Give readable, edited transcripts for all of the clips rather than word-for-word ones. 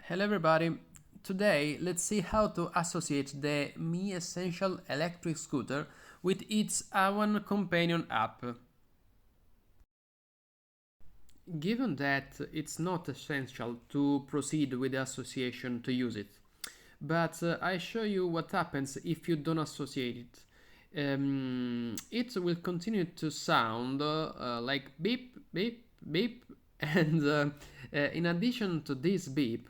Hello everybody. Today let's see how to associate the Mi Essential electric scooter with its own companion app. Given that it's not essential to proceed with the association to use it, but I show you what happens if you don't associate it. It will continue to sound like beep, beep, beep, and in addition to this beep,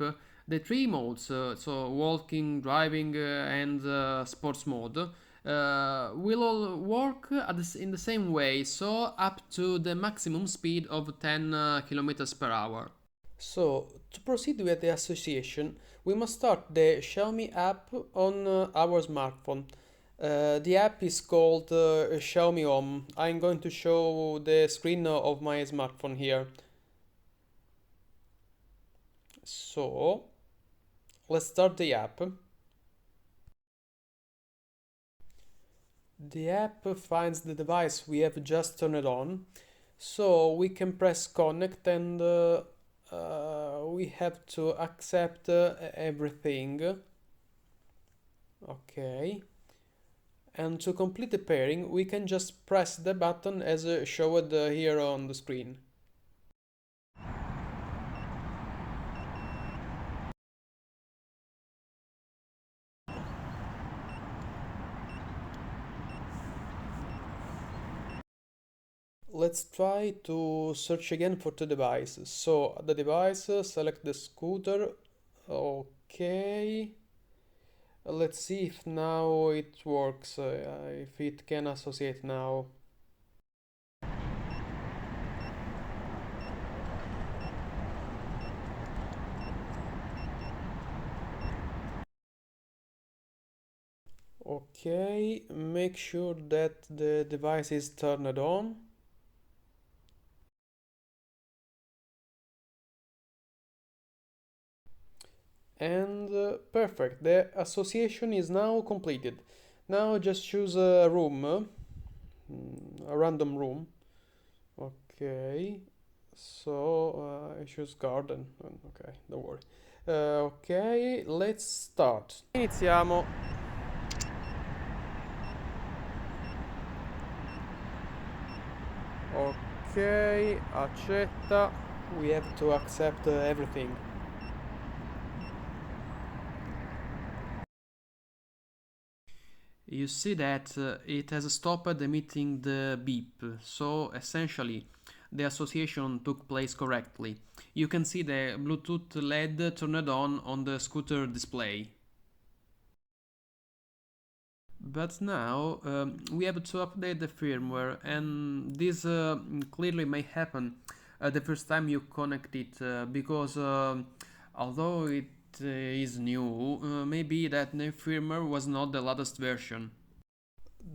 the three modes, so walking, driving, and sports mode, will all work in the same way, so up to the maximum speed of 10 kilometers per hour. So, to proceed with the association, we must start the Xiaomi app on our smartphone. The app is called Xiaomi Home. I'm going to show the screen of my smartphone here. So, let's start the app. The app finds the device we have just turned on, so we can press connect and we have to accept everything. Okay. And to complete the pairing, we can just press the button as showed here on the screen. Let's try to search again for the device. So the device, select the scooter. Okay. Let's see if now it works, if it can associate now. Okay, make sure that the device is turned on. And perfect, the association is now completed. Now just choose a room, a random room. Okay, so I choose garden. Okay, don't worry. Ok, let's start. Iniziamo. Ok, accetta. We have to accept everything. You see that it has stopped emitting the beep, so essentially the association took place correctly. You can see the Bluetooth LED turned on the scooter display. But now we have to update the firmware, and this clearly may happen the first time you connect it because although it is new, maybe that new firmware was not the latest version.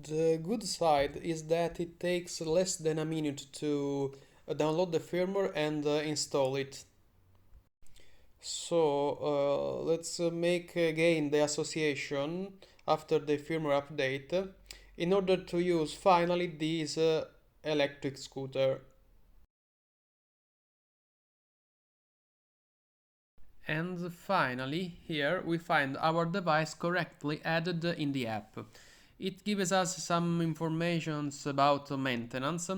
The good side is that it takes less than a minute to download the firmware and install it. So let's make again the association after the firmware update in order to use finally this electric scooter. And finally, here we find our device correctly added in the app. It gives us some informations about maintenance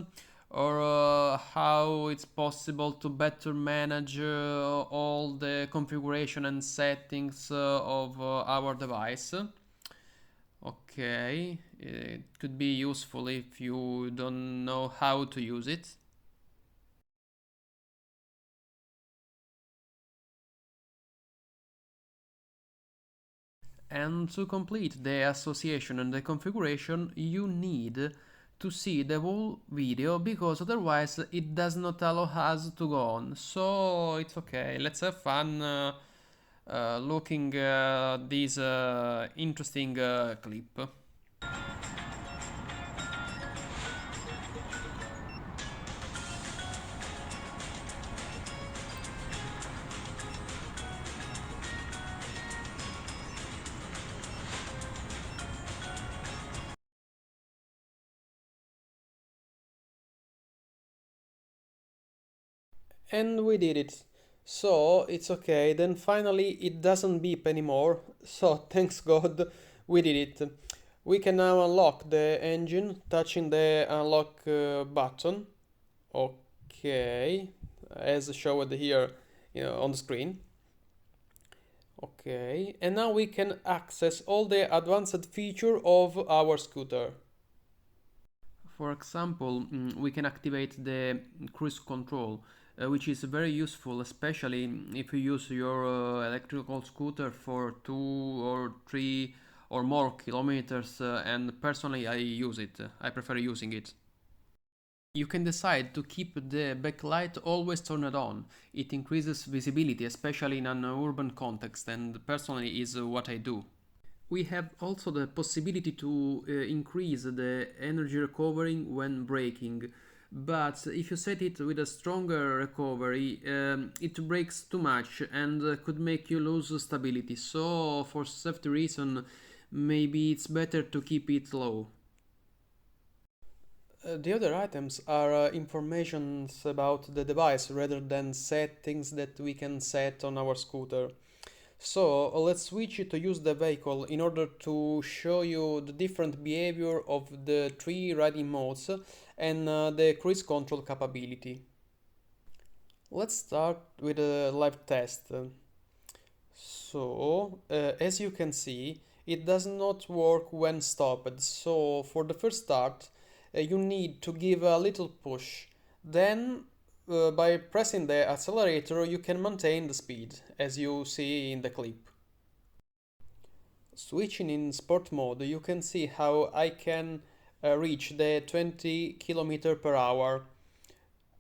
or how it's possible to better manage all the configuration and settings of our device. Okay, it could be useful if you don't know how to use it. And to complete the association and the configuration, you need to see the whole video because otherwise it does not allow us to go on. So it's okay, let's have fun looking this interesting clip. And we did it. So it's okay. Then finally it doesn't beep anymore. So thanks God we did it. We can now unlock the engine touching the unlock button. Okay, as showed here, on the screen. Okay, and now we can access all the advanced feature of our scooter. For example, we can activate the cruise control, which is very useful, especially if you use your electrical scooter for 2 or 3 or more kilometers. And personally, I use it. I prefer using it. You can decide to keep the backlight always turned on. It increases visibility, especially in an urban context, and personally is what I do. We have also the possibility to increase the energy recovery when braking, but if you set it with a stronger recovery, it breaks too much and could make you lose stability. So for safety reason, maybe it's better to keep it low. The other items are informations about the device rather than settings that we can set on our scooter. So let's switch to use the vehicle in order to show you the different behavior of the 3 riding modes and the cruise control capability. Let's start with a live test. So, as you can see, it does not work when stopped. So for the first start, you need to give a little push. Then by pressing the accelerator, you can maintain the speed, as you see in the clip. Switching in sport mode, you can see how I can reach the 20 km per hour,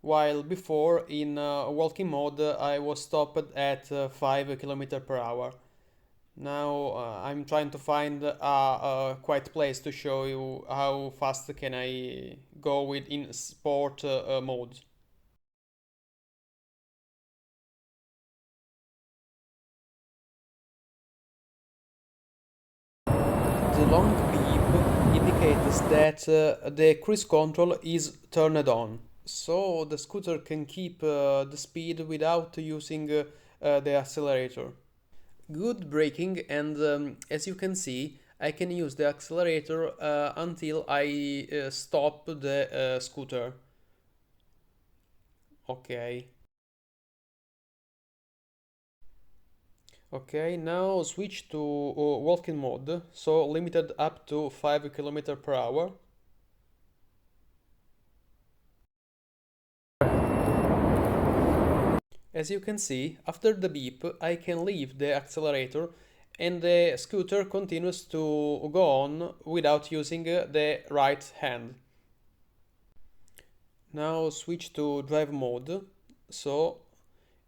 while before in walking mode I was stopped at 5 km per hour. Now I'm trying to find a quiet place to show you how fast can I go with in sport mode. The long beep indicates that the cruise control is turned on, so the scooter can keep the speed without using the accelerator. Good braking, and as you can see, I can use the accelerator until I stop the scooter. Okay. Okay, now switch to walking mode, so limited up to 5 km per hour. As you can see, after the beep, I can leave the accelerator and the scooter continues to go on without using the right hand. Now switch to drive mode, so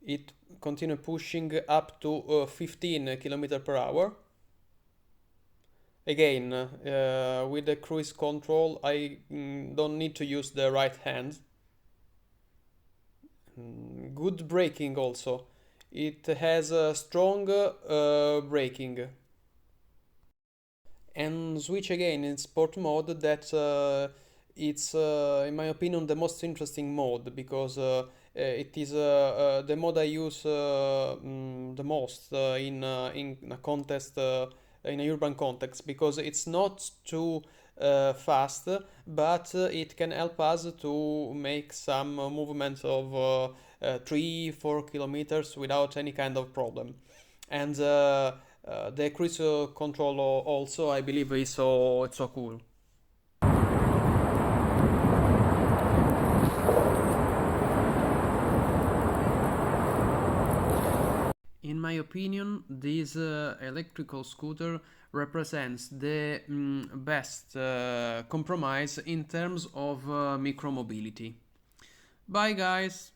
it continue pushing up to 15 km per hour. Again, with the cruise control, I don't need to use the right hand. Good braking also. It has a strong braking. And switch again in sport mode that it's in my opinion the most interesting mode because it is the mode I use the most in a contest in a urban context because it's not too fast, but it can help us to make some movements of 3-4 kilometers without any kind of problem. And the cruise control also I believe is so cool. In my opinion, this electrical scooter represents the best compromise in terms of micromobility. Bye guys!